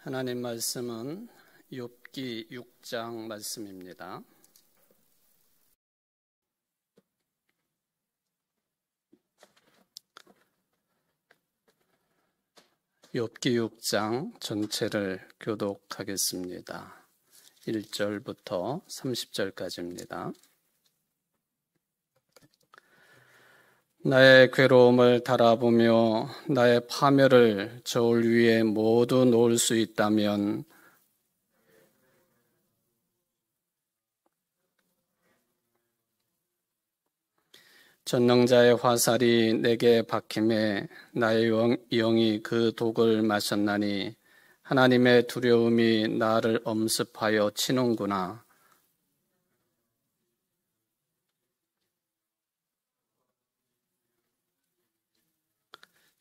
하나님 말씀은 욥기 6장 말씀입니다. 욥기 6장 전체를 교독하겠습니다. 1절부터 30절까지입니다. 나의 괴로움을 달아보며 나의 파멸을 저울 위에 모두 놓을 수 있다면 전능자의 화살이 내게 박힘에 나의 영이 그 독을 마셨나니 하나님의 두려움이 나를 엄습하여 치는구나.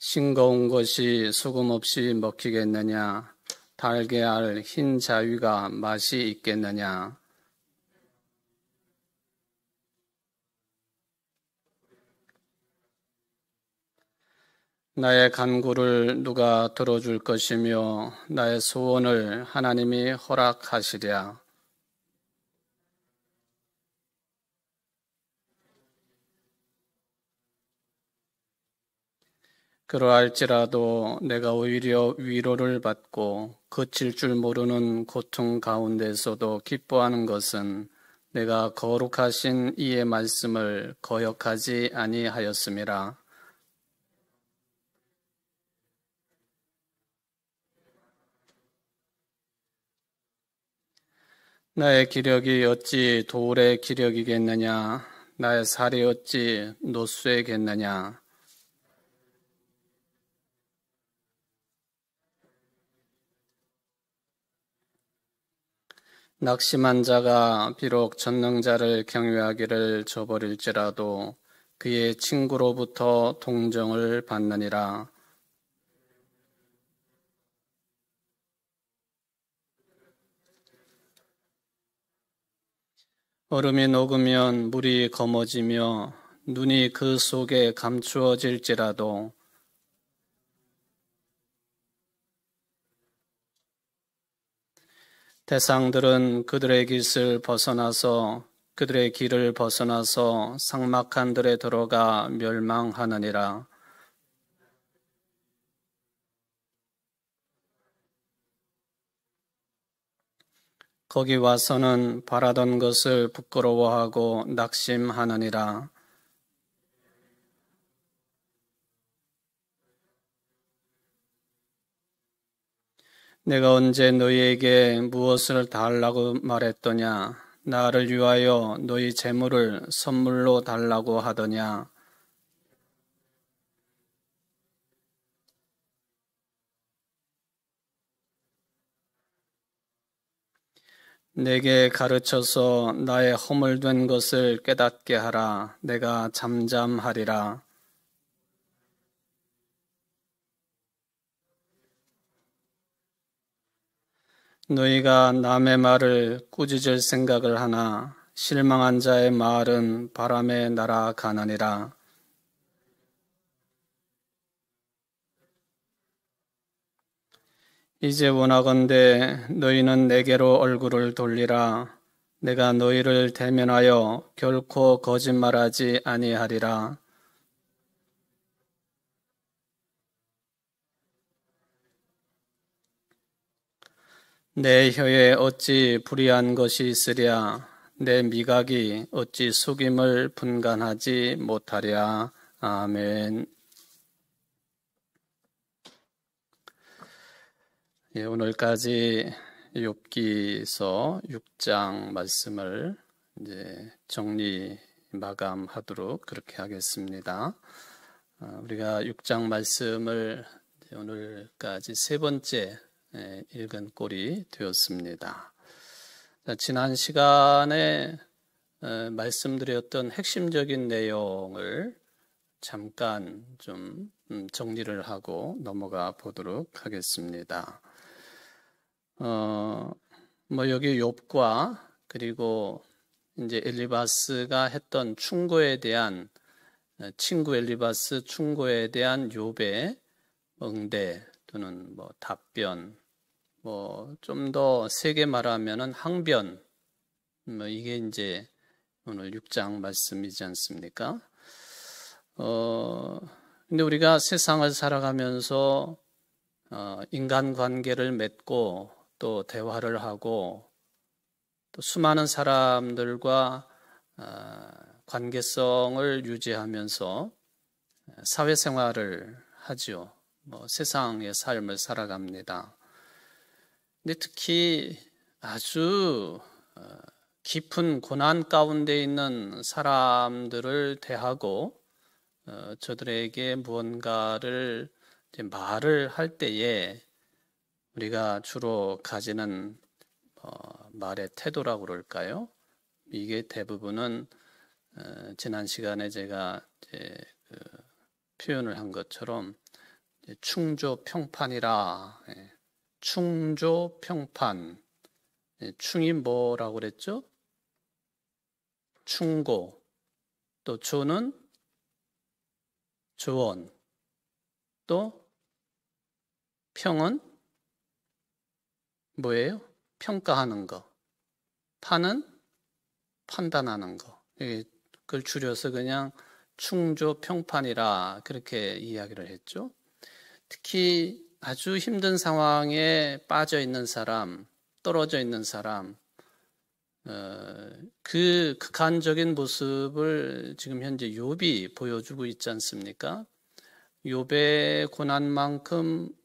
싱거운 것이 소금 없이 먹히겠느냐? 달게 알 흰 자위가 맛이 있겠느냐? 나의 간구를 누가 들어줄 것이며 나의 소원을 하나님이 허락하시랴. 그러할지라도 내가 오히려 위로를 받고 그칠 줄 모르는 고통 가운데서도 기뻐하는 것은 내가 거룩하신 이의 말씀을 거역하지 아니하였음이라. 나의 기력이 어찌 돌의 기력이겠느냐? 나의 살이 어찌 노쇠겠느냐? 낙심한 자가 비록 전능자를 경외하기를 저버릴지라도 그의 친구로부터 동정을 받느니라. 얼음이 녹으면 물이 검어지며 눈이 그 속에 감추어질지라도 대상들은 그들의 길을 벗어나서 삭막한 들에 들어가 멸망하느니라. 거기 와서는 바라던 것을 부끄러워하고 낙심하느니라. 내가 언제 너희에게 무엇을 달라고 말했더냐? 나를 위하여 너희 재물을 선물로 달라고 하더냐? 내게 가르쳐서 나의 허물된 것을 깨닫게 하라. 내가 잠잠하리라. 너희가 남의 말을 꾸짖을 생각을 하나 실망한 자의 말은 바람에 날아가느니라. 이제 원하건대 너희는 내게로 얼굴을 돌리라. 내가 너희를 대면하여 결코 거짓말하지 아니하리라. 내 혀에 어찌 불의한 것이 있으랴? 내 미각이 어찌 속임을 분간하지 못하랴? 아멘. 오늘까지 욥기서 6장 말씀을 이제 정리 마감하도록 그렇게 하겠습니다. 우리가 6장 말씀을 오늘까지 세 번째 읽은 꼴이 되었습니다. 지난 시간에 말씀드렸던 핵심적인 내용을 잠깐 좀 정리를 하고 넘어가 보도록 하겠습니다. 여기 욥과 그리고 이제 엘리바스가 했던 친구 엘리바스 충고에 대한 욥의 응대 또는 답변 좀 더 세게 말하면은 항변, 이게 이제 오늘 6장 말씀이지 않습니까? 근데 우리가 세상을 살아가면서 인간관계를 맺고 또 대화를 하고 또 수많은 사람들과 관계성을 유지하면서 사회생활을 하지요. 세상의 삶을 살아갑니다. 근데 특히 아주 깊은 고난 가운데 있는 사람들을 대하고 저들에게 무언가를 말을 할 때에 우리가 주로 가지는 말의 태도라고 그럴까요? 이게 대부분은 지난 시간에 제가 표현을 한 것처럼 충조평판이라. 충조평판. 충이 뭐라고 그랬죠? 충고. 또 조는 조언. 또 평은 뭐예요? 평가하는 거. 판은 판단하는 거. 그걸 줄여서 그냥 충조평판이라 그렇게 이야기를 했죠. 특히 아주 힘든 상황에 빠져 있는 사람, 떨어져 있는 사람, 그 극한적인 모습을 지금 현재 욥이 보여주고 있지 않습니까? 욥의 고난만큼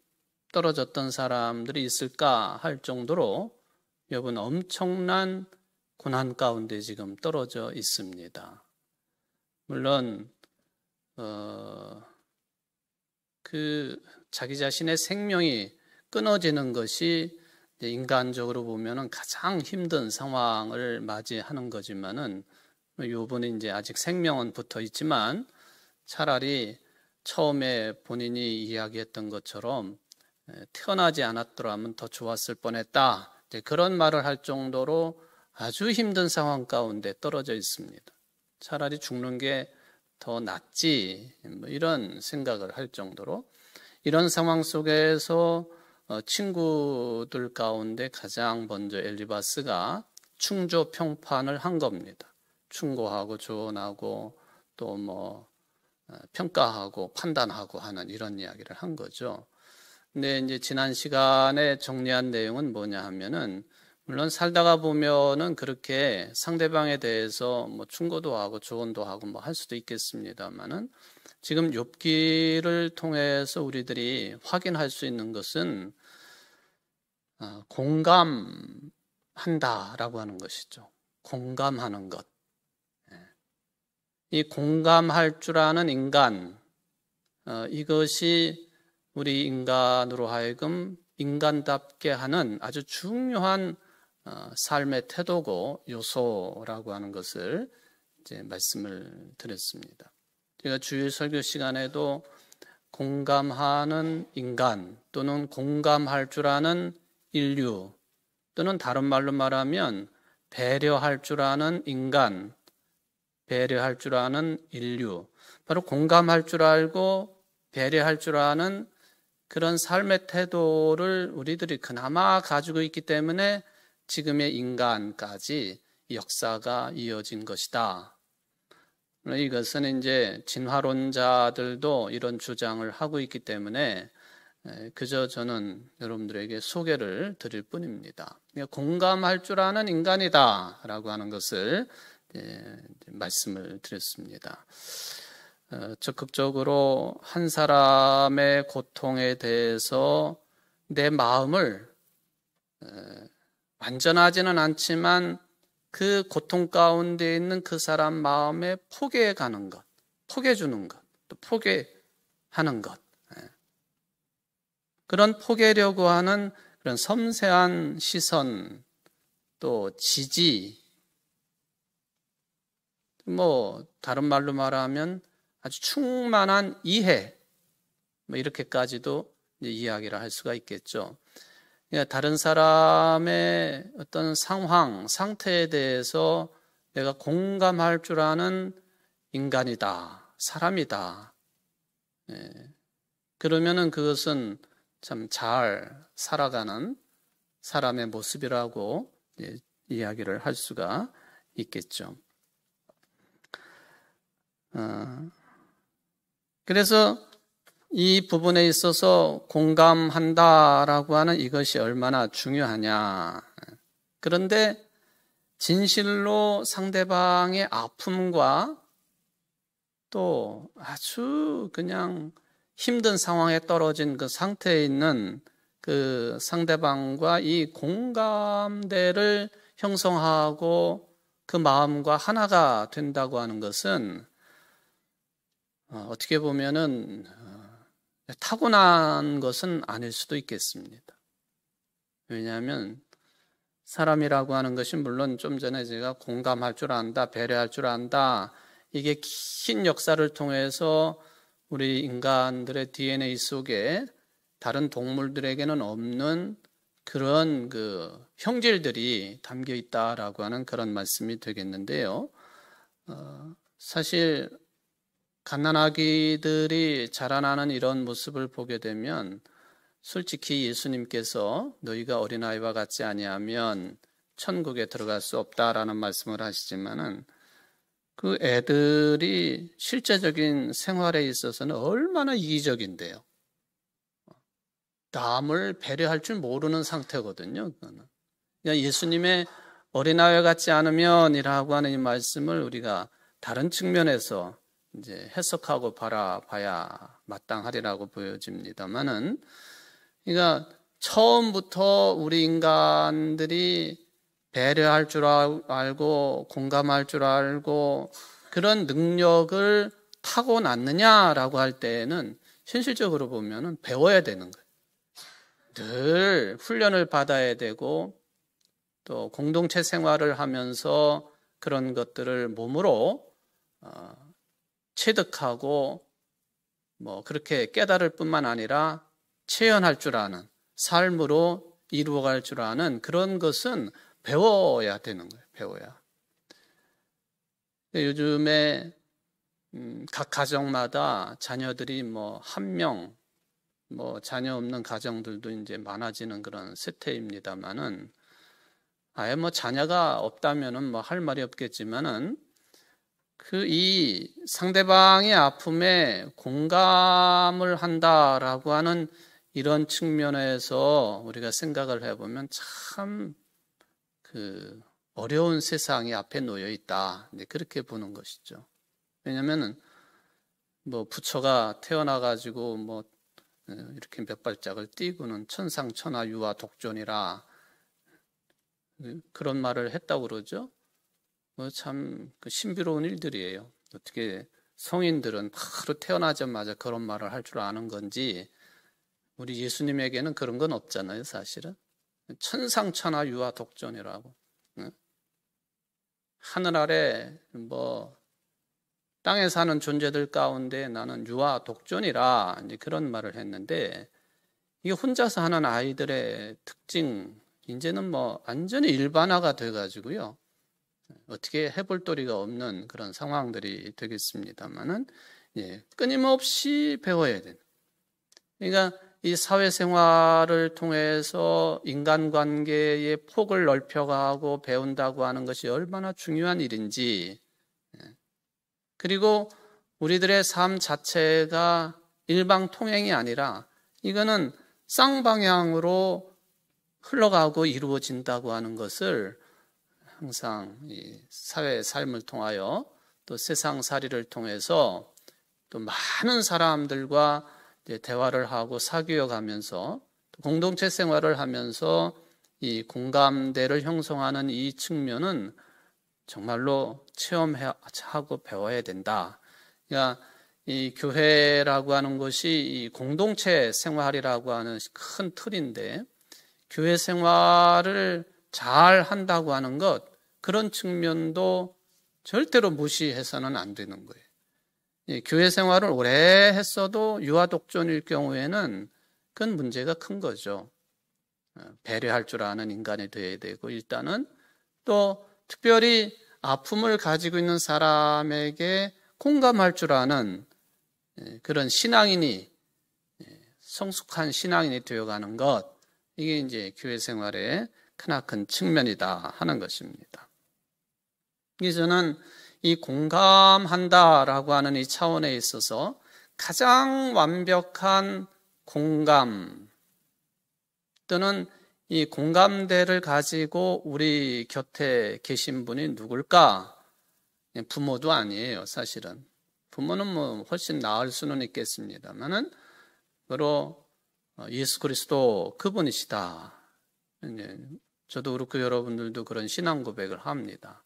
떨어졌던 사람들이 있을까 할 정도로 욥은 엄청난 고난 가운데 지금 떨어져 있습니다. 물론 자기 자신의 생명이 끊어지는 것이 인간적으로 보면은 가장 힘든 상황을 맞이하는 거지만은 욥은 이제 아직 생명은 붙어 있지만 차라리 처음에 본인이 이야기했던 것처럼 태어나지 않았더라면 더 좋았을 뻔했다. 그런 말을 할 정도로 아주 힘든 상황 가운데 떨어져 있습니다. 차라리 죽는 게 더 낫지, 이런 생각을 할 정도로 이런 상황 속에서 친구들 가운데 가장 먼저 엘리바스가 충조평판을 한 겁니다. 충고하고 조언하고 또 평가하고 판단하고 하는 이런 이야기를 한 거죠. 근데 이제 지난 시간에 정리한 내용은 뭐냐 하면은 물론 살다가 보면은 그렇게 상대방에 대해서 충고도 하고 조언도 하고 할 수도 있겠습니다만은 지금 욥기를 통해서 우리들이 확인할 수 있는 것은 공감한다라고 하는 것이죠. 공감하는 것. 이 공감할 줄 아는 인간, 이것이 우리 인간으로 하여금 인간답게 하는 아주 중요한 삶의 태도고 요소라고 하는 것을 이제 말씀을 드렸습니다. 제가 주일 설교 시간에도 공감하는 인간 또는 공감할 줄 아는 인류 또는 다른 말로 말하면 배려할 줄 아는 인간, 배려할 줄 아는 인류, 바로 공감할 줄 알고 배려할 줄 아는 그런 삶의 태도를 우리들이 그나마 가지고 있기 때문에 지금의 인간까지 역사가 이어진 것이다. 이것은 이제 진화론자들도 이런 주장을 하고 있기 때문에 그저 저는 여러분들에게 소개를 드릴 뿐입니다. 공감할 줄 아는 인간이다 라고 하는 것을 말씀을 드렸습니다. 적극적으로 한 사람의 고통에 대해서 내 마음을 완전하지는 않지만 그 고통 가운데 있는 그 사람 마음에 포개해 가는 것, 포개주는 것, 또 포개하는 것. 그런 포개려고 하는 그런 섬세한 시선, 또 지지, 다른 말로 말하면 아주 충만한 이해, 이렇게까지도 이야기를 할 수가 있겠죠. 다른 사람의 어떤 상황, 상태에 대해서 내가 공감할 줄 아는 인간이다, 사람이다. 그러면은 그것은 참 잘 살아가는 사람의 모습이라고 이야기를 할 수가 있겠죠. 그래서 이 부분에 있어서 공감한다라고 하는 이것이 얼마나 중요하냐. 그런데 진실로 상대방의 아픔과 또 아주 그냥 힘든 상황에 떨어진 그 상태에 있는 그 상대방과 이 공감대를 형성하고 그 마음과 하나가 된다고 하는 것은 어떻게 보면은 타고난 것은 아닐 수도 있겠습니다. 왜냐하면 사람이라고 하는 것이 물론 좀 전에 제가 공감할 줄 안다, 배려할 줄 안다, 이게 긴 역사를 통해서 우리 인간들의 DNA 속에 다른 동물들에게는 없는 그런 그 형질들이 담겨 있다라고 하는 그런 말씀이 되겠는데요. 사실 갓난아기들이 자라나는 이런 모습을 보게 되면 솔직히 예수님께서 너희가 어린아이와 같지 아니하면 천국에 들어갈 수 없다라는 말씀을 하시지만은 그 애들이 실제적인 생활에 있어서는 얼마나 이기적인데요. 남을 배려할 줄 모르는 상태거든요. 그거는. 예수님의 어린아이와 같지 않으면이라고 하는 이 말씀을 우리가 다른 측면에서 이제 해석하고 바라봐야 마땅하리라고 보여집니다만은, 그러니까 처음부터 우리 인간들이 배려할 줄 알고 공감할 줄 알고 그런 능력을 타고났느냐라고 할 때에는 현실적으로 보면은 배워야 되는 거예요. 늘 훈련을 받아야 되고 또 공동체 생활을 하면서 그런 것들을 몸으로 체득하고 뭐 그렇게 깨달을 뿐만 아니라 체현할 줄 아는, 삶으로 이루어갈 줄 아는 그런 것은 배워야 되는 거예요. 배워야. 요즘에 각 가정마다 자녀들이 뭐 한 명, 뭐 자녀 없는 가정들도 이제 많아지는 그런 세태입니다만은, 아예 뭐 자녀가 없다면은 뭐 할 말이 없겠지만은 이 상대방의 아픔에 공감을 한다라고 하는 이런 측면에서 우리가 생각을 해보면 참 어려운 세상이 앞에 놓여 있다. 그렇게 보는 것이죠. 왜냐면은 뭐 부처가 태어나가지고 뭐 이렇게 몇 발짝을 뛰고는 천상천하 유아 독존이라 그런 말을 했다고 그러죠. 참 신비로운 일들이에요. 어떻게 성인들은 바로 태어나자마자 그런 말을 할 줄 아는 건지, 우리 예수님에게는 그런 건 없잖아요, 사실은. 천상천하 유아 독존이라고. 하늘 아래 뭐 땅에 사는 존재들 가운데 나는 유아 독존이라 이제 그런 말을 했는데, 이게 혼자서 하는 아이들의 특징, 이제는 뭐 완전히 일반화가 돼가지고요. 어떻게 해볼 도리가 없는 그런 상황들이 되겠습니다만은, 끊임없이 배워야 되는. 그러니까 이 사회생활을 통해서 인간관계의 폭을 넓혀가고 배운다고 하는 것이 얼마나 중요한 일인지, 그리고 우리들의 삶 자체가 일방통행이 아니라 이거는 쌍방향으로 흘러가고 이루어진다고 하는 것을 항상 이 사회의 삶을 통하여 또 세상살이를 통해서 또 많은 사람들과 대화를 하고 사귀어 가면서 공동체 생활을 하면서 이 공감대를 형성하는 이 측면은 정말로 체험하고 배워야 된다. 그러니까 이 교회라고 하는 것이 이 공동체 생활이라고 하는 큰 틀인데, 교회 생활을 잘 한다고 하는 것, 그런 측면도 절대로 무시해서는 안 되는 거예요. 교회 생활을 오래 했어도 유아 독존일 경우에는 그건 문제가 큰 거죠. 배려할 줄 아는 인간이 되어야 되고, 일단은 또 특별히 아픔을 가지고 있는 사람에게 공감할 줄 아는 그런 신앙인이, 성숙한 신앙인이 되어가는 것, 이게 이제 교회 생활의 크나큰 측면이다 하는 것입니다. 그래서 저는 이 공감한다라고 하는 이 차원에 있어서 가장 완벽한 공감 또는 이 공감대를 가지고 우리 곁에 계신 분이 누굴까? 부모도 아니에요, 사실은. 부모는 뭐 훨씬 나을 수는 있겠습니다만은 바로 예수 그리스도 그분이시다. 저도 그렇고 여러분들도 그런 신앙 고백을 합니다.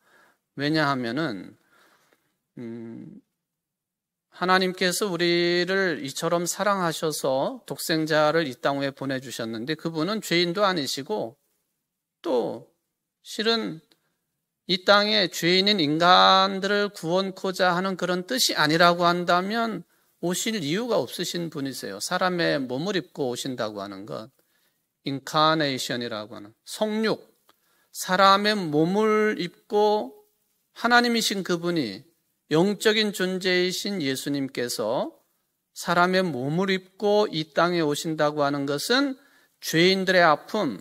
왜냐하면은 하나님께서 우리를 이처럼 사랑하셔서 독생자를 이 땅에 보내주셨는데 그분은 죄인도 아니시고 또 실은 이 땅에 죄인인 인간들을 구원코자 하는 그런 뜻이 아니라고 한다면 오실 이유가 없으신 분이세요. 사람의 몸을 입고 오신다고 하는 것, 인카네이션이라고 하는 성육, 사람의 몸을 입고 하나님이신 그분이 영적인 존재이신 예수님께서 사람의 몸을 입고 이 땅에 오신다고 하는 것은 죄인들의 아픔,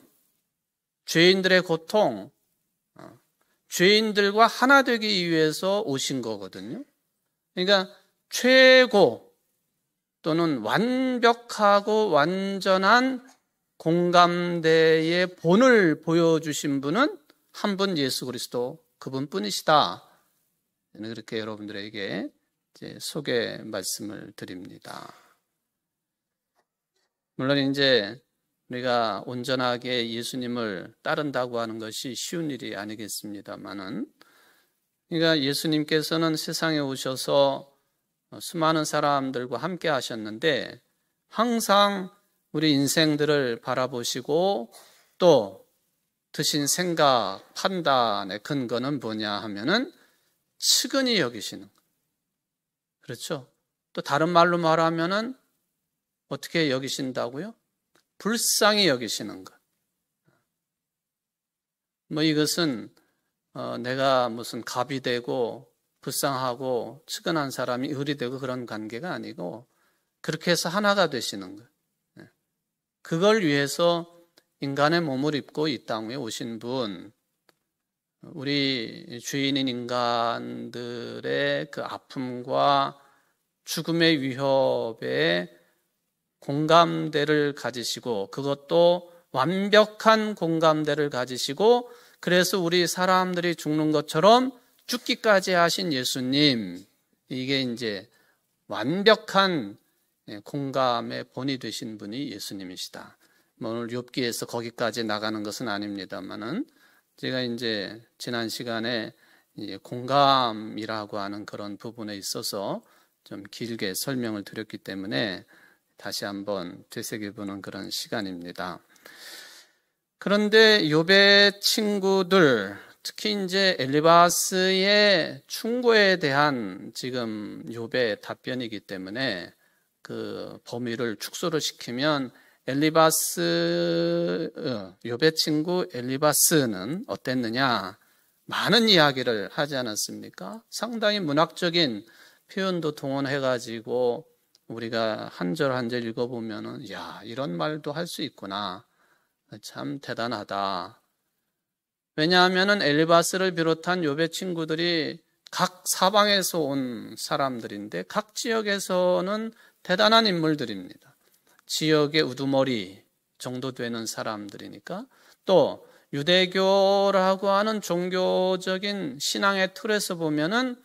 죄인들의 고통, 죄인들과 하나 되기 위해서 오신 거거든요. 그러니까 최고 또는 완벽하고 완전한 공감대의 본을 보여주신 분은 한 분 예수 그리스도 그분뿐이시다. 그렇게 여러분들에게 이제 소개 말씀을 드립니다. 물론 이제 우리가 온전하게 예수님을 따른다고 하는 것이 쉬운 일이 아니겠습니다만은, 그러니까 예수님께서는 세상에 오셔서 수많은 사람들과 함께 하셨는데 항상 우리 인생들을 바라보시고 또 드신 생각, 판단의 근거는 뭐냐 하면은 측은히 여기시는 것. 그렇죠? 또 다른 말로 말하면은 어떻게 여기신다고요? 불쌍히 여기시는 것. 뭐 이것은 내가 무슨 갑이 되고 불쌍하고 측은한 사람이 을이 되고 그런 관계가 아니고 그렇게 해서 하나가 되시는 것. 그걸 위해서 인간의 몸을 입고 이 땅에 오신 분, 우리 죄인인 인간들의 그 아픔과 죽음의 위협에 공감대를 가지시고 그것도 완벽한 공감대를 가지시고 그래서 우리 사람들이 죽는 것처럼 죽기까지 하신 예수님, 이게 이제 완벽한 공감의 본이 되신 분이 예수님이시다. 오늘 욥기에서 거기까지 나가는 것은 아닙니다만은 제가 이제 지난 시간에 공감이라고 하는 그런 부분에 있어서 좀 길게 설명을 드렸기 때문에 다시 한번 되새겨보는 그런 시간입니다. 그런데 욥의 친구들, 특히 이제 엘리바스의 충고에 대한 지금 욥의 답변이기 때문에 그 범위를 축소를 시키면 욥의 친구 엘리바스는 어땠느냐? 많은 이야기를 하지 않았습니까? 상당히 문학적인 표현도 동원해가지고 우리가 한 절 한 절 읽어보면은 야, 이런 말도 할 수 있구나. 참 대단하다. 왜냐하면은 엘리바스를 비롯한 욥의 친구들이 각 사방에서 온 사람들인데 각 지역에서는 대단한 인물들입니다. 지역의 우두머리 정도 되는 사람들이니까 또 유대교라고 하는 종교적인 신앙의 틀에서 보면은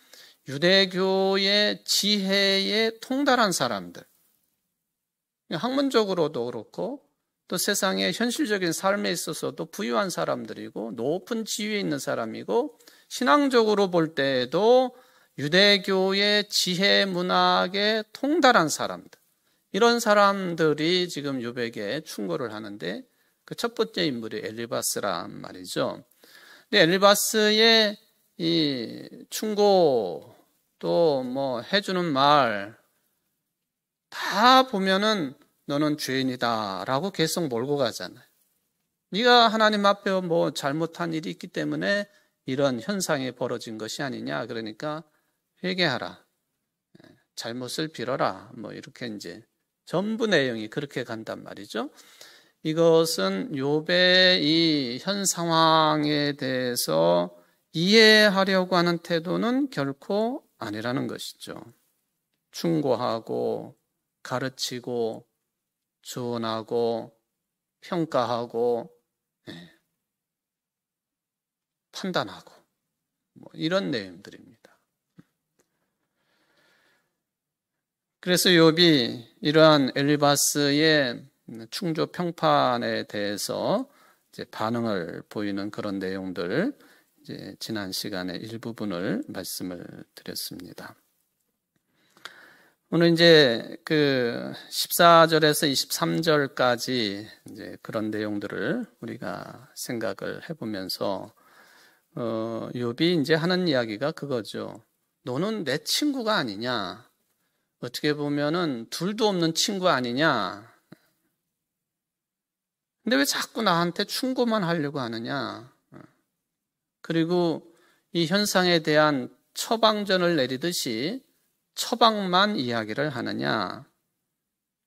유대교의 지혜에 통달한 사람들, 학문적으로도 그렇고 또 세상의 현실적인 삶에 있어서도 부유한 사람들이고 높은 지위에 있는 사람이고 신앙적으로 볼 때에도 유대교의 지혜 문학에 통달한 사람들, 이런 사람들이 지금 욥에게 충고를 하는데 그 첫 번째 인물이 엘리바스란 말이죠. 근데 엘리바스의 이 충고 또 뭐 해주는 말 다 보면은 너는 죄인이다라고 계속 몰고 가잖아요. 네가 하나님 앞에 뭐 잘못한 일이 있기 때문에 이런 현상이 벌어진 것이 아니냐. 그러니까 회개하라, 잘못을 빌어라, 뭐 이렇게 이제 전부 내용이 그렇게 간단 말이죠. 이것은 욥의 이 현 상황에 대해서 이해하려고 하는 태도는 결코 아니라는 것이죠. 충고하고 가르치고 조언하고 평가하고 판단하고 이런 내용들입니다. 그래서 욥이 이러한 엘리바스의 충조 평판에 대해서 이제 반응을 보이는 그런 내용들, 이제 지난 시간에 일부분을 말씀을 드렸습니다. 오늘 이제 그 14절에서 23절까지 이제 그런 내용들을 우리가 생각을 해보면서 욥이 이제 하는 이야기가 그거죠. 너는 내 친구가 아니냐? 어떻게 보면은 둘도 없는 친구 아니냐? 근데 왜 자꾸 나한테 충고만 하려고 하느냐? 그리고 이 현상에 대한 처방전을 내리듯이 처방만 이야기를 하느냐?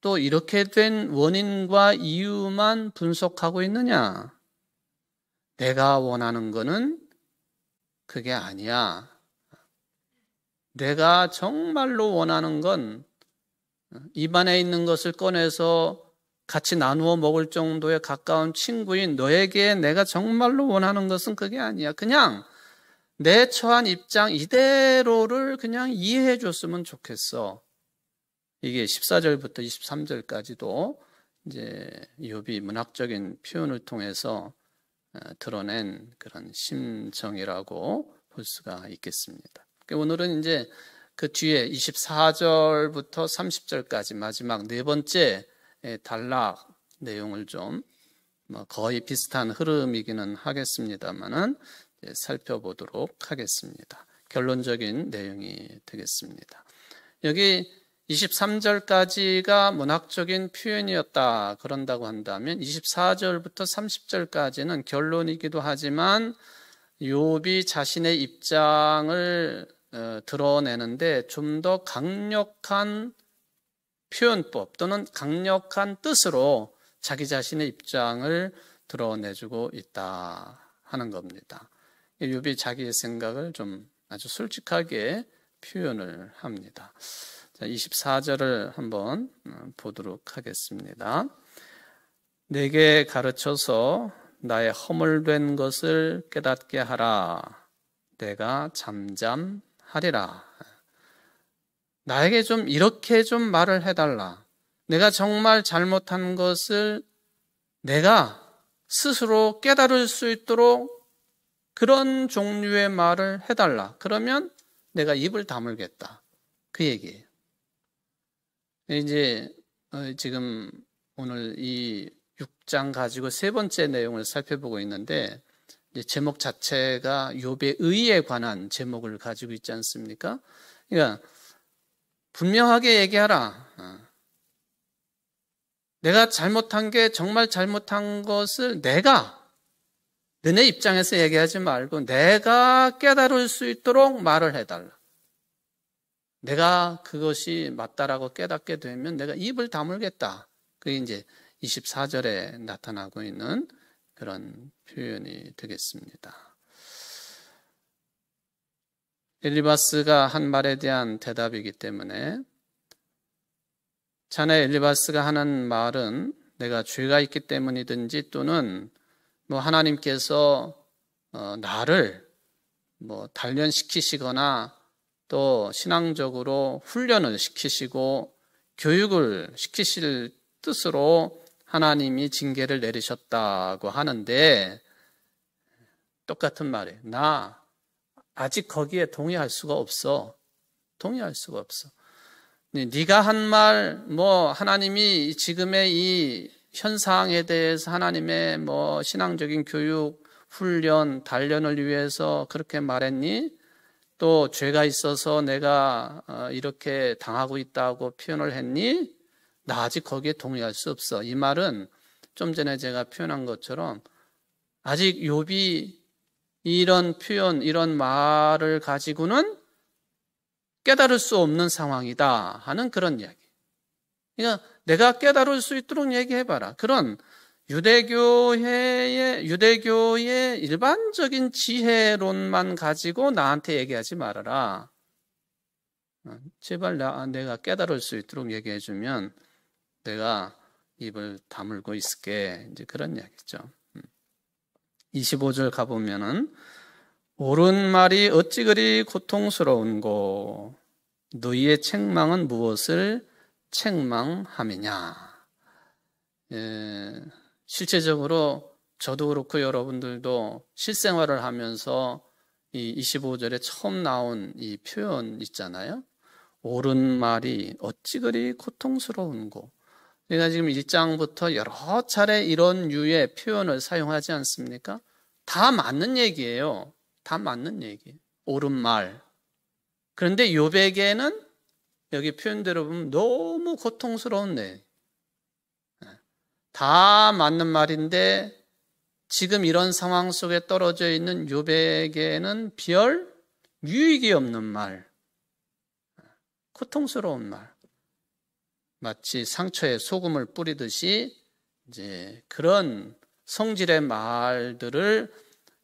또 이렇게 된 원인과 이유만 분석하고 있느냐? 내가 원하는 거는 그게 아니야. 내가 정말로 원하는 건 입안에 있는 것을 꺼내서 같이 나누어 먹을 정도의 가까운 친구인 너에게 내가 정말로 원하는 것은 그게 아니야. 그냥 내 처한 입장 이대로를 그냥 이해해 줬으면 좋겠어. 이게 14절부터 23절까지도 이제 욥이 문학적인 표현을 통해서 드러낸 그런 심정이라고 볼 수가 있겠습니다. 오늘은 이제 그 뒤에 24절부터 30절까지 마지막 네 번째 단락 내용을 좀 거의 비슷한 흐름이기는 하겠습니다만은 살펴보도록 하겠습니다. 결론적인 내용이 되겠습니다. 여기 23절까지가 문학적인 표현이었다 그런다고 한다면 24절부터 30절까지는 결론이기도 하지만 욥이 자신의 입장을 드러내는데 좀 더 강력한 표현법 또는 강력한 뜻으로 자기 자신의 입장을 드러내주고 있다 하는 겁니다. 욥이 자기의 생각을 좀 아주 솔직하게 표현을 합니다. 자, 24절을 한번 보도록 하겠습니다. 내게 가르쳐서 나의 허물된 것을 깨닫게 하라. 내가 잠잠하리라. 나에게 좀 이렇게 좀 말을 해달라. 내가 정말 잘못한 것을 내가 스스로 깨달을 수 있도록 그런 종류의 말을 해달라. 그러면 내가 입을 다물겠다. 그 얘기예요. 이제 지금 오늘 이 6장 가지고 세 번째 내용을 살펴보고 있는데 이제 제목 자체가 욥의 의에 관한 제목을 가지고 있지 않습니까? 그러니까 분명하게 얘기하라. 내가 잘못한 게 정말 잘못한 것을 내가 너네 입장에서 얘기하지 말고 내가 깨달을 수 있도록 말을 해달라. 내가 그것이 맞다라고 깨닫게 되면 내가 입을 다물겠다. 그게 이제 24절에 나타나고 있는 그런 표현이 되겠습니다. 엘리바스가 한 말에 대한 대답이기 때문에 자네 엘리바스가 하는 말은 내가 죄가 있기 때문이든지 또는 하나님께서 나를 단련시키시거나 또 신앙적으로 훈련을 시키시고 교육을 시키실 뜻으로 하나님이 징계를 내리셨다고 하는데 똑같은 말이에요. 나 아직 거기에 동의할 수가 없어. 동의할 수가 없어. 네가 한 말, 하나님이 지금의 이 현상에 대해서 하나님의 신앙적인 교육, 훈련, 단련을 위해서 그렇게 말했니? 또 죄가 있어서 내가 이렇게 당하고 있다고 표현을 했니? 나 아직 거기에 동의할 수 없어. 이 말은 좀 전에 제가 표현한 것처럼 아직 욥이 이런 표현, 이런 말을 가지고는 깨달을 수 없는 상황이다 하는 그런 이야기. 그러니까 내가 깨달을 수 있도록 얘기해봐라. 그런 유대교의 일반적인 지혜론만 가지고 나한테 얘기하지 말아라. 제발 내가 깨달을 수 있도록 얘기해 주면 내가 입을 다물고 있을게. 이제 그런 이야기죠. 25절 가보면은 옳은 말이 어찌 그리 고통스러운고 너희의 책망은 무엇을 책망함이냐. 실제적으로 저도 그렇고 여러분들도 실생활을 하면서 이 25절에 처음 나온 이 표현 있잖아요. 옳은 말이 어찌 그리 고통스러운고. 제가 지금 1장부터 여러 차례 이런 유의 표현을 사용하지 않습니까? 다 맞는 얘기예요. 다 맞는 얘기. 옳은 말. 그런데 욥에게는 여기 표현대로 보면 너무 고통스러운 내용. 다 맞는 말인데 지금 이런 상황 속에 떨어져 있는 욥에게는 별 유익이 없는 말. 고통스러운 말. 마치 상처에 소금을 뿌리듯이 이제 그런 성질의 말들을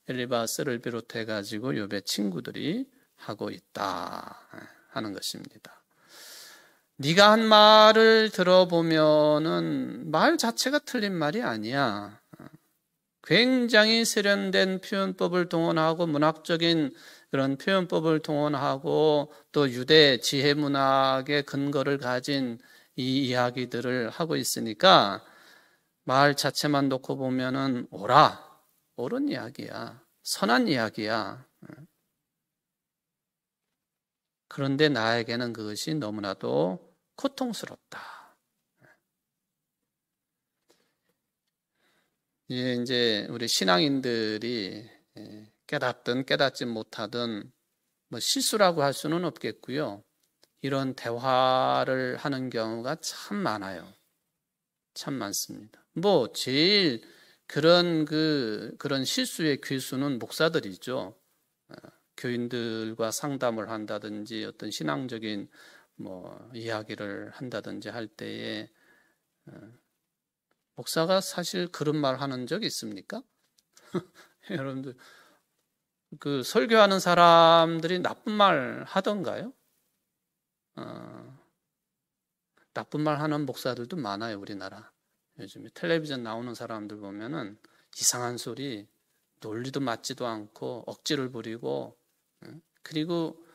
엘리바스를 비롯해 가지고 욥의 친구들이 하고 있다 하는 것입니다. 네가 한 말을 들어보면은 말 자체가 틀린 말이 아니야. 굉장히 세련된 표현법을 동원하고 문학적인 그런 표현법을 동원하고 또 유대 지혜 문학의 근거를 가진 이 이야기들을 하고 있으니까 말 자체만 놓고 보면은 옳은 이야기야. 선한 이야기야. 그런데 나에게는 그것이 너무나도 고통스럽다. 이제 우리 신앙인들이 깨닫든 깨닫지 못하든 뭐 실수라고 할 수는 없겠고요. 이런 대화를 하는 경우가 참 많아요. 참 많습니다. 뭐 제일 그런 실수의 괴수는 목사들이죠. 교인들과 상담을 한다든지 어떤 신앙적인 뭐 이야기를 한다든지 할 때에 목사가 사실 그런 말 하는 적 있습니까? 여러분들 그 설교하는 사람들이 나쁜 말 하던가요? 나쁜 말 하는 목사들도 많아요, 우리나라. 요즘에 텔레비전 나오는 사람들 보면은 이상한 소리, 논리도 맞지도 않고 억지를 부리고, 그리고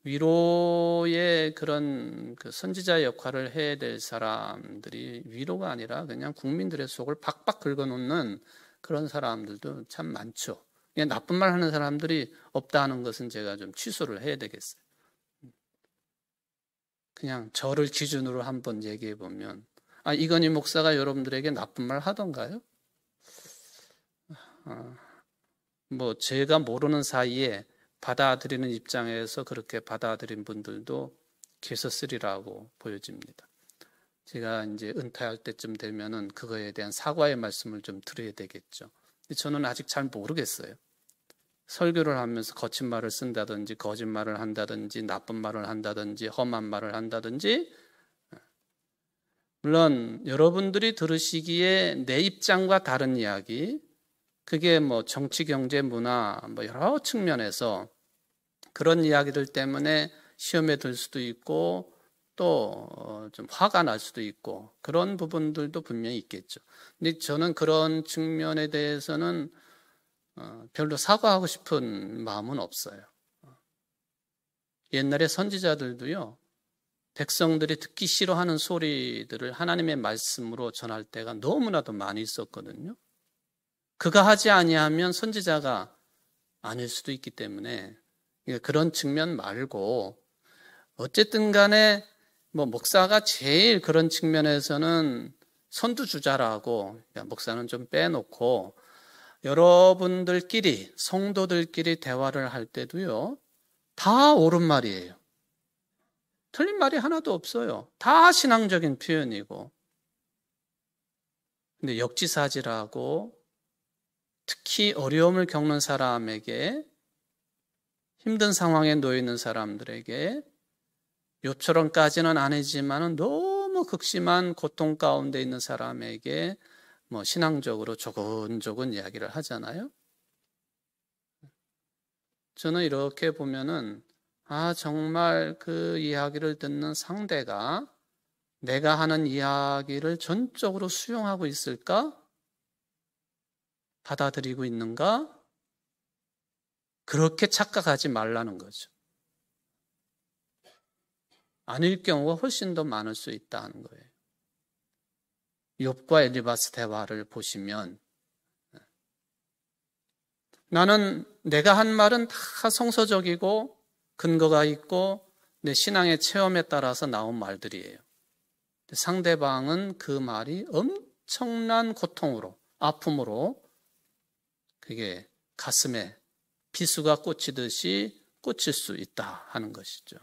위로의 그런 그 선지자 역할을 해야 될 사람들이 위로가 아니라 그냥 국민들의 속을 박박 긁어놓는 그런 사람들도 참 많죠. 그냥 나쁜 말 하는 사람들이 없다 하는 것은 제가 좀 취소를 해야 되겠어요. 그냥 저를 기준으로 한번 얘기해 보면, 이건희 목사가 여러분들에게 나쁜 말 하던가요? 뭐 제가 모르는 사이에 받아들이는 입장에서 그렇게 받아들인 분들도 계셨으리라고 보여집니다. 제가 이제 은퇴할 때쯤 되면은 그거에 대한 사과의 말씀을 좀 드려야 되겠죠. 저는 아직 잘 모르겠어요. 설교를 하면서 거친 말을 쓴다든지 거짓말을 한다든지 나쁜 말을 한다든지 험한 말을 한다든지, 물론 여러분들이 들으시기에 내 입장과 다른 이야기, 그게 뭐 정치, 경제, 문화 뭐 여러 측면에서 그런 이야기들 때문에 시험에 들 수도 있고 또 좀 화가 날 수도 있고 그런 부분들도 분명히 있겠죠. 근데 저는 그런 측면에 대해서는 별로 사과하고 싶은 마음은 없어요. 옛날에 선지자들도요, 백성들이 듣기 싫어하는 소리들을 하나님의 말씀으로 전할 때가 너무나도 많이 있었거든요. 그가 하지 아니하면 선지자가 아닐 수도 있기 때문에 그런 측면 말고, 어쨌든 간에 뭐 목사가 제일 그런 측면에서는 선두주자라고, 목사는 좀 빼놓고 여러분들끼리 성도들끼리 대화를 할 때도요, 다 옳은 말이에요. 틀린 말이 하나도 없어요. 다 신앙적인 표현이고. 근데 역지사지라고 특히 어려움을 겪는 사람에게, 힘든 상황에 놓여 있는 사람들에게, 욥처럼까지는 아니지만 너무 극심한 고통 가운데 있는 사람에게 뭐 신앙적으로 조근조근 이야기를 하잖아요. 저는 이렇게 보면은 정말 그 이야기를 듣는 상대가 내가 하는 이야기를 전적으로 수용하고 있을까? 받아들이고 있는가? 그렇게 착각하지 말라는 거죠. 아닐 경우가 훨씬 더 많을 수 있다는 거예요. 욥과 엘리바스 대화를 보시면 나는 내가 한 말은 다 성서적이고 근거가 있고 내 신앙의 체험에 따라서 나온 말들이에요. 상대방은 그 말이 엄청난 고통으로, 아픔으로 그게 가슴에 비수가 꽂히듯이 꽂힐 수 있다 하는 것이죠.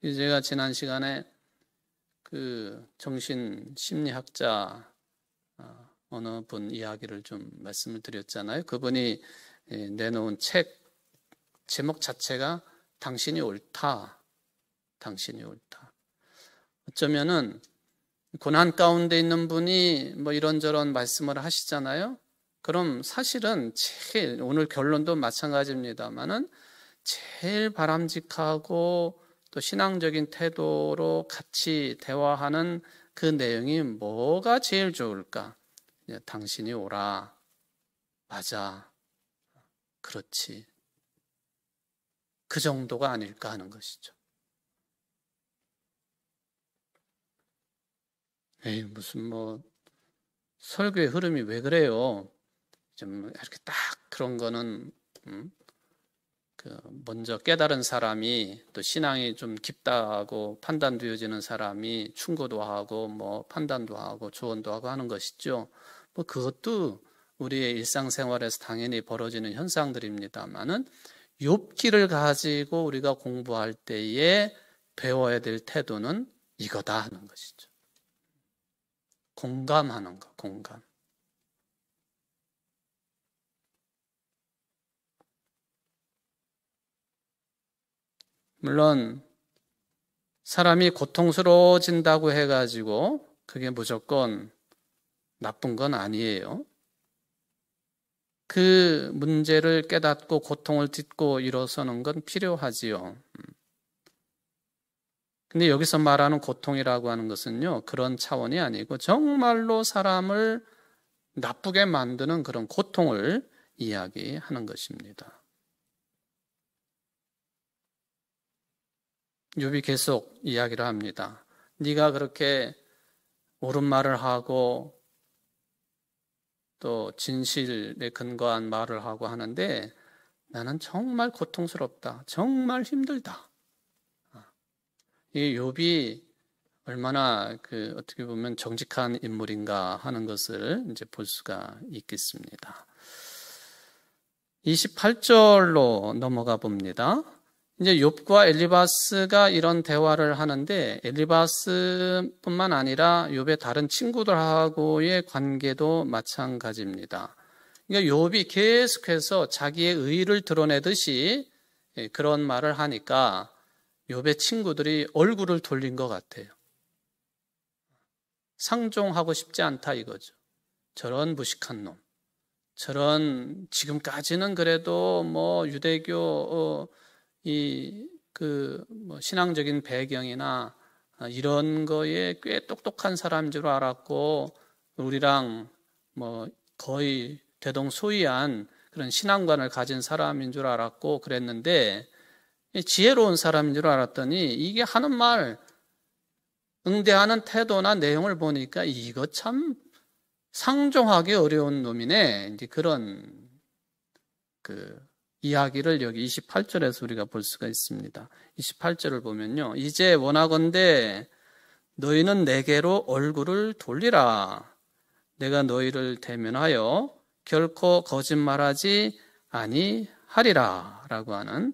제가 지난 시간에 그 정신심리학자 어느 분 이야기를 좀 말씀을 드렸잖아요. 그분이 내놓은 책 제목 자체가 당신이 옳다. 당신이 옳다. 어쩌면은 고난 가운데 있는 분이 뭐 이런저런 말씀을 하시잖아요. 그럼 사실은 제일 오늘 결론도 마찬가지입니다만은 제일 바람직하고 또 신앙적인 태도로 같이 대화하는 그 내용이 뭐가 제일 좋을까? 당신이 오라. 맞아. 그렇지. 그 정도가 아닐까 하는 것이죠. 무슨 뭐 설교의 흐름이 왜 그래요? 좀 이렇게 딱 그런 거는 먼저 깨달은 사람이 또 신앙이 좀 깊다고 판단되어지는 사람이 충고도 하고 뭐 판단도 하고 조언도 하고 하는 것이죠. 뭐 그것도 우리의 일상생활에서 당연히 벌어지는 현상들입니다만은 욥기를 가지고 우리가 공부할 때에 배워야 될 태도는 이거다 하는 것이죠. 공감하는 거, 공감. 물론 사람이 고통스러워진다고 해가지고 그게 무조건 나쁜 건 아니에요. 그 문제를 깨닫고 고통을 딛고 일어서는 건 필요하지요. 근데 여기서 말하는 고통이라고 하는 것은요, 그런 차원이 아니고 정말로 사람을 나쁘게 만드는 그런 고통을 이야기하는 것입니다. 욥이 계속 이야기를 합니다. 네가 그렇게 옳은 말을 하고 또 진실에 근거한 말을 하고 하는데 나는 정말 고통스럽다. 정말 힘들다. 이 욥이 얼마나 어떻게 보면 정직한 인물인가 하는 것을 이제 볼 수가 있겠습니다. 28절로 넘어가 봅니다. 이제 욥과 엘리바스가 이런 대화를 하는데 엘리바스뿐만 아니라 욥의 다른 친구들하고의 관계도 마찬가지입니다. 그러니까 욥이 계속해서 자기의 의의를 드러내듯이 그런 말을 하니까 욥의 친구들이 얼굴을 돌린 것 같아요. 상종하고 싶지 않다 이거죠. 저런 무식한 놈. 저런 지금까지는 그래도 뭐 유대교 뭐 신앙적인 배경이나 이런 거에 꽤 똑똑한 사람인 줄 알았고 우리랑 뭐 거의 대동소이한 그런 신앙관을 가진 사람인 줄 알았고 그랬는데 지혜로운 사람인 줄 알았더니 이게 하는 말 응대하는 태도나 내용을 보니까 이거 참 상종하기 어려운 놈이네. 이제 그런 이야기를 여기 28절에서 우리가 볼 수가 있습니다. 28절을 보면요. 이제 원하건대 너희는 내게로 얼굴을 돌리라. 내가 너희를 대면하여 결코 거짓말하지 아니하리라. 라고 하는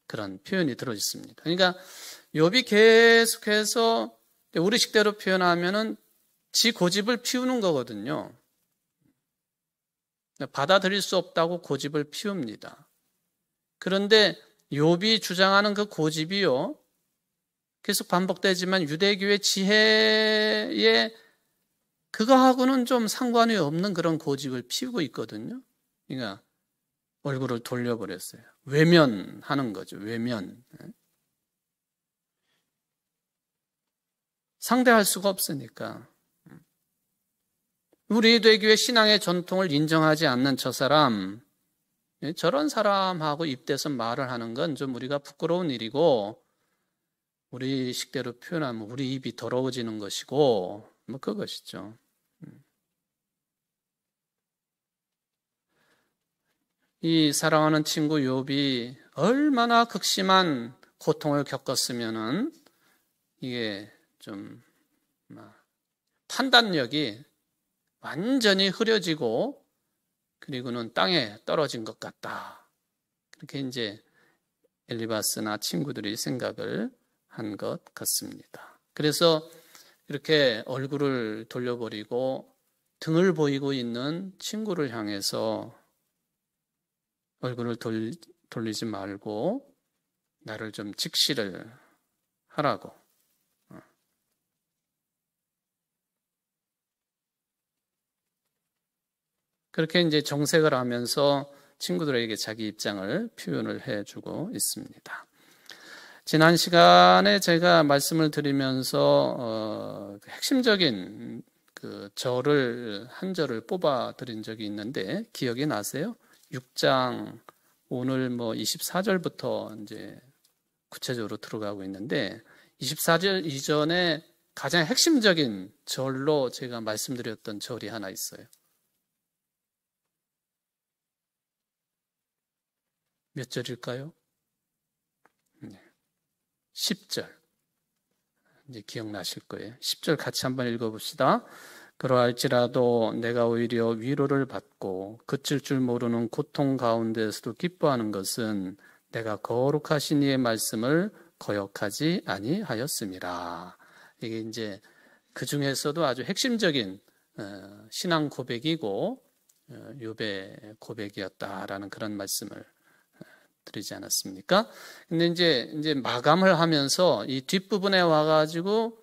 그런 표현이 들어있습니다. 그러니까 욥이 계속해서 우리식대로 표현하면은 지 고집을 피우는 거거든요. 받아들일 수 없다고 고집을 피웁니다. 그런데 욥이 주장하는 그 고집이요, 계속 반복되지만 유대교의 지혜의 그거하고는 좀 상관이 없는 그런 고집을 피우고 있거든요. 그러니까 얼굴을 돌려버렸어요. 외면하는 거죠. 외면. 상대할 수가 없으니까. 우리 대교회 신앙의 전통을 인정하지 않는 저 사람, 저런 사람하고 입대서 말을 하는 건 좀 우리가 부끄러운 일이고, 우리 식대로 표현하면 우리 입이 더러워지는 것이고, 뭐 그것이죠. 이 사랑하는 친구 욥이 얼마나 극심한 고통을 겪었으면은 이게 좀 판단력이 완전히 흐려지고 그리고는 땅에 떨어진 것 같다. 그렇게 이제 엘리바스나 친구들이 생각을 한 것 같습니다. 그래서 이렇게 얼굴을 돌려버리고 등을 보이고 있는 친구를 향해서 얼굴을 돌리지 말고 나를 좀 직시를 하라고. 그렇게 이제 정색을 하면서 친구들에게 자기 입장을 표현을 해주고 있습니다. 지난 시간에 제가 말씀을 드리면서 핵심적인 그 절을 한 절을 뽑아 드린 적이 있는데 기억이 나세요? 6장 오늘 24절부터 이제 구체적으로 들어가고 있는데 24절 이전에 가장 핵심적인 절로 제가 말씀드렸던 절이 하나 있어요. 몇 절일까요? 10절. 이제 기억나실 거예요. 10절 같이 한번 읽어봅시다. 그러할지라도 내가 오히려 위로를 받고 그칠 줄 모르는 고통 가운데서도 기뻐하는 것은 내가 거룩하신 이의 말씀을 거역하지 아니하였음이라. 이게 이제 그 중에서도 아주 핵심적인 신앙 고백이고 욥의 고백이었다라는 그런 말씀을 드리지 않았습니까? 근데 이제 마감을 하면서 이 뒷부분에 와가지고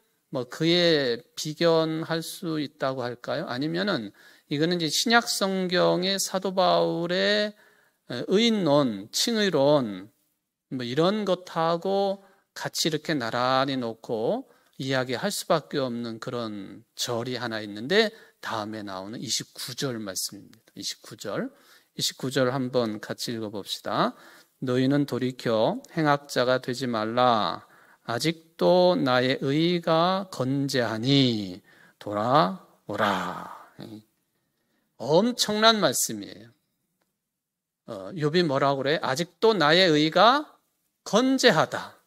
그에 비견할 수 있다고 할까요? 아니면은 이거는 이제 신약 성경의 사도 바울의 의인론, 칭의론 이런 것하고 같이 이렇게 나란히 놓고 이야기할 수밖에 없는 그런 절이 하나 있는데 다음에 나오는 29절 말씀입니다. 29절 한번 같이 읽어봅시다. 너희는 돌이켜 행악자가 되지 말라. 아직도 나의 의가 건재하니 돌아오라. 엄청난 말씀이에요. 욥이 뭐라고 그래? 아직도 나의 의가 건재하다.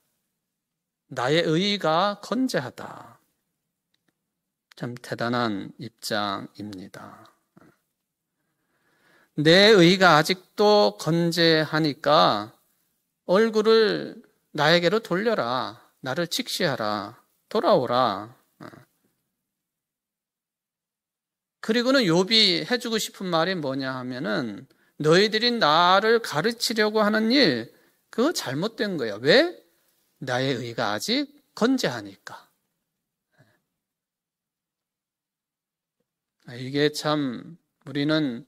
나의 의가 건재하다. 참 대단한 입장입니다. 내 의가 아직도 건재하니까 얼굴을 나에게로 돌려라. 나를 직시하라. 돌아오라. 그리고는 욥이 해주고 싶은 말이 뭐냐 하면은 너희들이 나를 가르치려고 하는 일 그거 잘못된 거야. 왜? 나의 의가 아직 건재하니까. 이게 참 우리는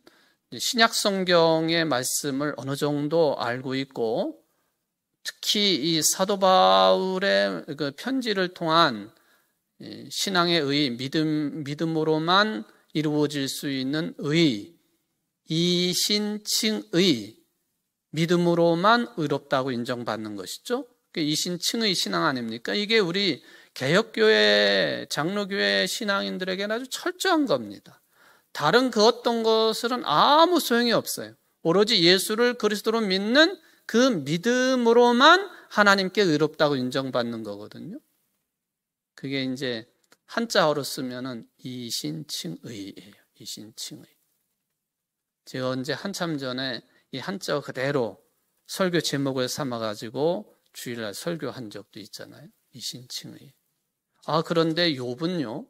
신약 성경의 말씀을 어느 정도 알고 있고 특히 이 사도 바울의 그 편지를 통한 신앙의 의, 믿음으로만 이루어질 수 있는 의, 이신칭의, 믿음으로만 의롭다고 인정받는 것이죠. 이신칭의 신앙 아닙니까? 이게 우리 개혁교회, 장로교회 신앙인들에게는 아주 철저한 겁니다. 다른 그 어떤 것은 아무 소용이 없어요. 오로지 예수를 그리스도로 믿는 그 믿음으로만 하나님께 의롭다고 인정받는 거거든요. 그게 이제 한자어로 쓰면은 이신칭의예요. 이신칭의. 제가 언제 한참 전에 이 한자어 그대로 설교 제목을 삼아가지고 주일날 설교한 적도 있잖아요. 이신칭의. 그런데 욥은요.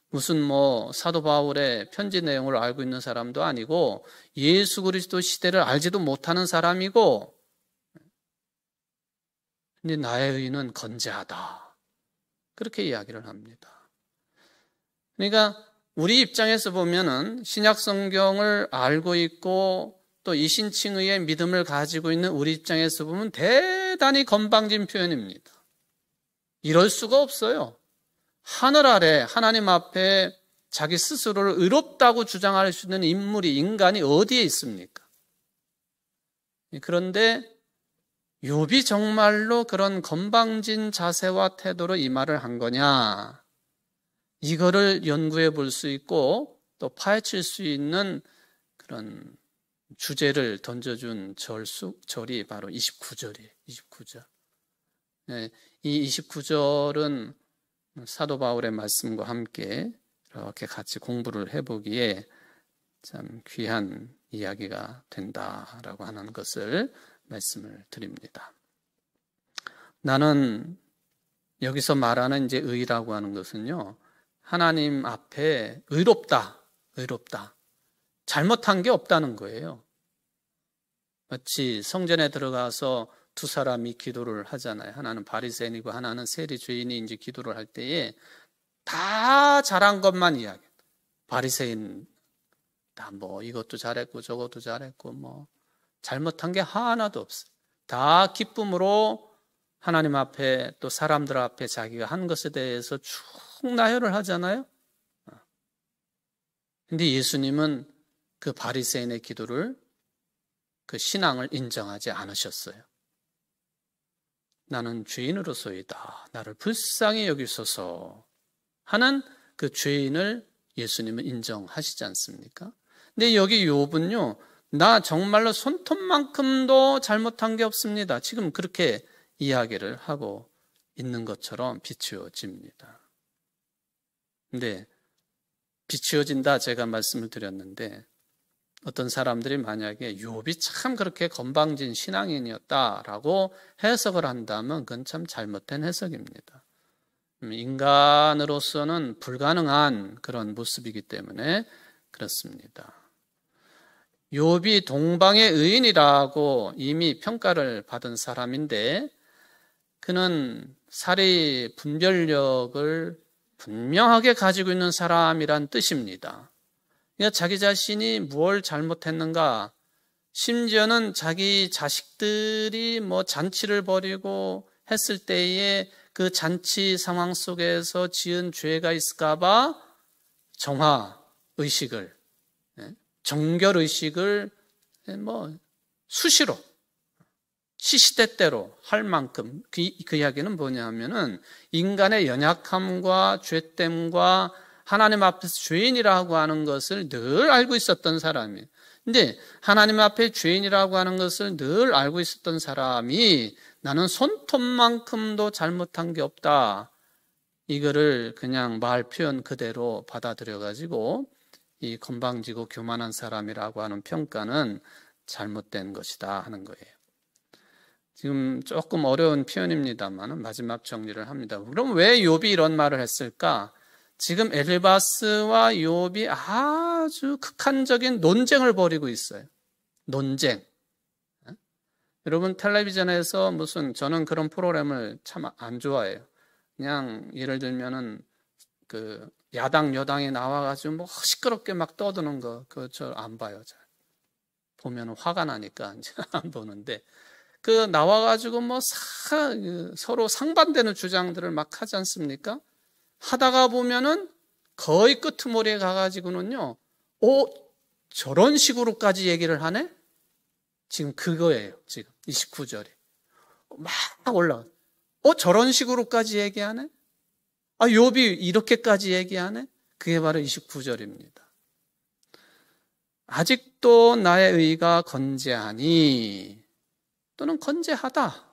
무슨 사도 바울의 편지 내용을 알고 있는 사람도 아니고 예수 그리스도 시대를 알지도 못하는 사람이고 근데 나의 의는 건재하다. 그렇게 이야기를 합니다. 그러니까 우리 입장에서 보면은 신약 성경을 알고 있고 또 이신칭의의 믿음을 가지고 있는 우리 입장에서 보면 대단히 건방진 표현입니다. 이럴 수가 없어요. 하늘 아래 하나님 앞에 자기 스스로를 의롭다고 주장할 수 있는 인간이 어디에 있습니까? 그런데 욥이 정말로 그런 건방진 자세와 태도로 이 말을 한 거냐? 이거를 연구해 볼 수 있고 또 파헤칠 수 있는 그런 주제를 던져준 절이 바로 29절이에요. 29절. 네, 이 29절은 사도 바울의 말씀과 함께 이렇게 같이 공부를 해보기에 참 귀한 이야기가 된다라고 하는 것을 말씀을 드립니다. 나는 여기서 말하는 이제 의라고 하는 것은요, 하나님 앞에 의롭다. 잘못한 게 없다는 거예요. 마치 성전에 들어가서 두 사람이 기도를 하잖아요. 하나는 바리새인이고 하나는 세리주인이 이제 기도를 할 때에 다 잘한 것만 이야기해요. 바리새인 다 뭐 이것도 잘했고 저것도 잘했고 뭐 잘못한 게 하나도 없어요. 다 기쁨으로 하나님 앞에 또 사람들 앞에 자기가 한 것에 대해서 쭉 나열을 하잖아요. 근데 예수님은 그 바리새인의 기도를, 그 신앙을 인정하지 않으셨어요. 나는 죄인으로서이다. 나를 불쌍히 여기소서 하는 그 죄인을 예수님은 인정하시지 않습니까? 근데 여기 욥은요, 나 정말로 손톱만큼도 잘못한 게 없습니다. 지금 그렇게 이야기를 하고 있는 것처럼 비추어집니다. 근데 비추어진다 제가 말씀을 드렸는데 어떤 사람들이 만약에 욥이 참 그렇게 건방진 신앙인이었다라고 해석을 한다면 그건 참 잘못된 해석입니다. 인간으로서는 불가능한 그런 모습이기 때문에 그렇습니다. 욥이 동방의 의인이라고 이미 평가를 받은 사람인데 그는 사리 분별력을 분명하게 가지고 있는 사람이란 뜻입니다. 그러니까 자기 자신이 뭘 잘못했는가, 심지어는 자기 자식들이 뭐 잔치를 벌이고 했을 때에 그 잔치 상황 속에서 지은 죄가 있을까봐 정화의식을, 정결의식을 뭐 수시로 시시때때로 할 만큼 그 이야기는 뭐냐 하면은 인간의 연약함과 죄됨과 하나님 앞에서 죄인이라고 하는 것을 늘 알고 있었던 사람이에요. 근데 하나님 앞에 죄인이라고 하는 것을 늘 알고 있었던 사람이 나는 손톱만큼도 잘못한 게 없다. 이거를 그냥 말 표현 그대로 받아들여 가지고 이 건방지고 교만한 사람이라고 하는 평가는 잘못된 것이다 하는 거예요. 지금 조금 어려운 표현입니다만 마지막 정리를 합니다. 그럼 왜 욥이 이런 말을 했을까? 지금 엘바스와 욥이 아주 극한적인 논쟁을 벌이고 있어요. 논쟁. 여러분 텔레비전에서 저는 그런 프로그램을 참 안 좋아해요. 그냥 예를 들면은 그 야당 여당이 나와가지고 뭐 시끄럽게 막 떠드는 거 그거 저 안 봐요. 잘 보면 화가 나니까 이제 안 보는데 그 나와가지고 뭐 서로 상반되는 주장들을 막 하지 않습니까? 하다가 보면은 거의 끄트머리에 가가지고는요, 저런 식으로까지 얘기를 하네? 지금 그거예요. 지금 29절에 막 올라가. 저런 식으로까지 얘기하네? 욥이 이렇게까지 얘기하네? 그게 바로 29절입니다. 아직도 나의 의가 건재하니 또는 건재하다.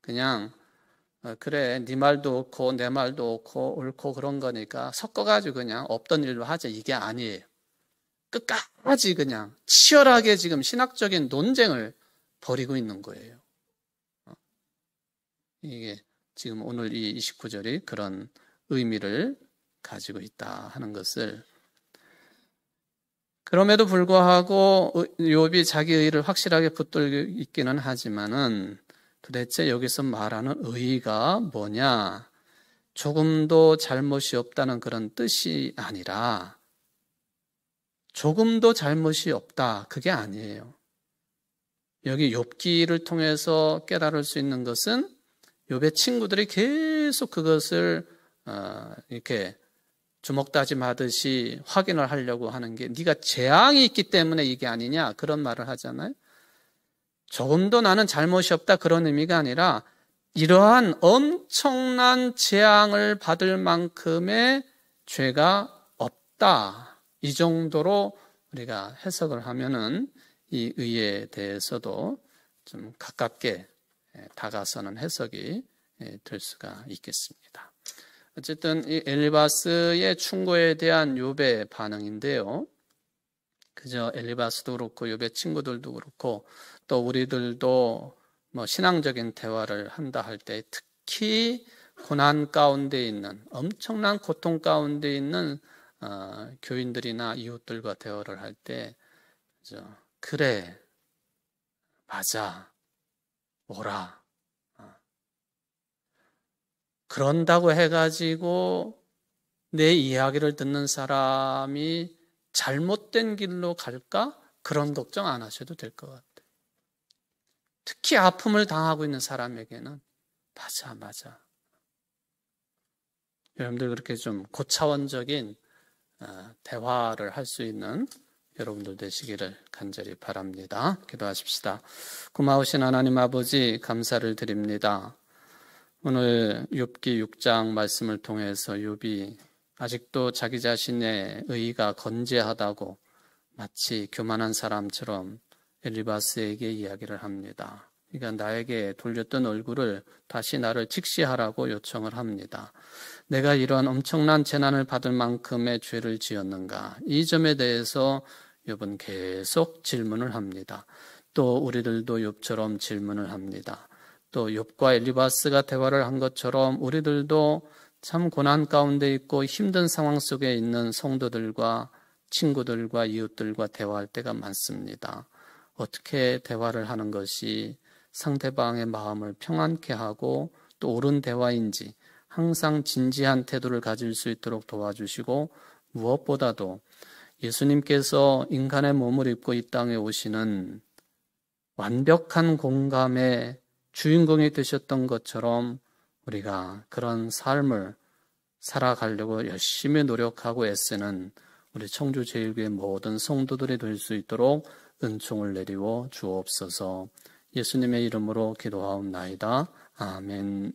그냥 그래 네 말도 옳고 내 말도 옳고 그런 거니까 섞어가지고 그냥 없던 일로 하자 이게 아니에요. 끝까지 그냥 치열하게 지금 신학적인 논쟁을 벌이고 있는 거예요. 이게 지금 오늘 이 29절이 그런 의미를 가지고 있다 하는 것을, 그럼에도 불구하고 욥이 자기 의를 확실하게 붙들고 있기는 하지만은 도대체 여기서 말하는 의가 뭐냐? 조금도 잘못이 없다는 그런 뜻이 아니라 조금도 잘못이 없다, 그게 아니에요. 여기 욥기를 통해서 깨달을 수 있는 것은 욥의 친구들이 계속 그것을 이렇게 주먹다짐하듯이 확인을 하려고 하는 게 네가 재앙이 있기 때문에 이게 아니냐, 그런 말을 하잖아요. 조금도 나는 잘못이 없다, 그런 의미가 아니라 이러한 엄청난 재앙을 받을 만큼의 죄가 없다, 이 정도로 우리가 해석을 하면은 이 의에 대해서도 좀 가깝게 다가서는 해석이 될 수가 있겠습니다. 어쨌든 이 엘리바스의 충고에 대한 욥의 반응인데요. 그저 엘리바스도 그렇고 욥의 친구들도 그렇고 또 우리들도 뭐 신앙적인 대화를 한다 할 때 특히 고난 가운데 있는, 엄청난 고통 가운데 있는 교인들이나 이웃들과 대화를 할 때 그래, 맞아, 오라, 그런다고 해가지고 내 이야기를 듣는 사람이 잘못된 길로 갈까? 그런 걱정 안 하셔도 될 것 같아요. 특히 아픔을 당하고 있는 사람에게는 맞아. 여러분들 그렇게 좀 고차원적인 대화를 할 수 있는 여러분들 되시기를 간절히 바랍니다. 기도하십시다. 고마우신 하나님 아버지, 감사를 드립니다. 오늘 욥기 6장 말씀을 통해서 욥이 아직도 자기 자신의 의의가 건재하다고 마치 교만한 사람처럼 엘리바스에게 이야기를 합니다. 그러니까 나에게 돌렸던 얼굴을 다시 나를 직시하라고 요청을 합니다. 내가 이러한 엄청난 재난을 받을 만큼의 죄를 지었는가? 이 점에 대해서 욥은 계속 질문을 합니다. 또 우리들도 욥처럼 질문을 합니다. 또 욥과 엘리바스가 대화를 한 것처럼 우리들도 참 고난 가운데 있고 힘든 상황 속에 있는 성도들과 친구들과 이웃들과 대화할 때가 많습니다. 어떻게 대화를 하는 것이 상대방의 마음을 평안케 하고 또 옳은 대화인지 항상 진지한 태도를 가질 수 있도록 도와주시고, 무엇보다도 예수님께서 인간의 몸을 입고 이 땅에 오시는 완벽한 공감의 주인공이 되셨던 것처럼 우리가 그런 삶을 살아가려고 열심히 노력하고 애쓰는 우리 청주제일교회 모든 성도들이 될 수 있도록 은총을 내리워 주옵소서. 예수님의 이름으로 기도하옵나이다. 아멘.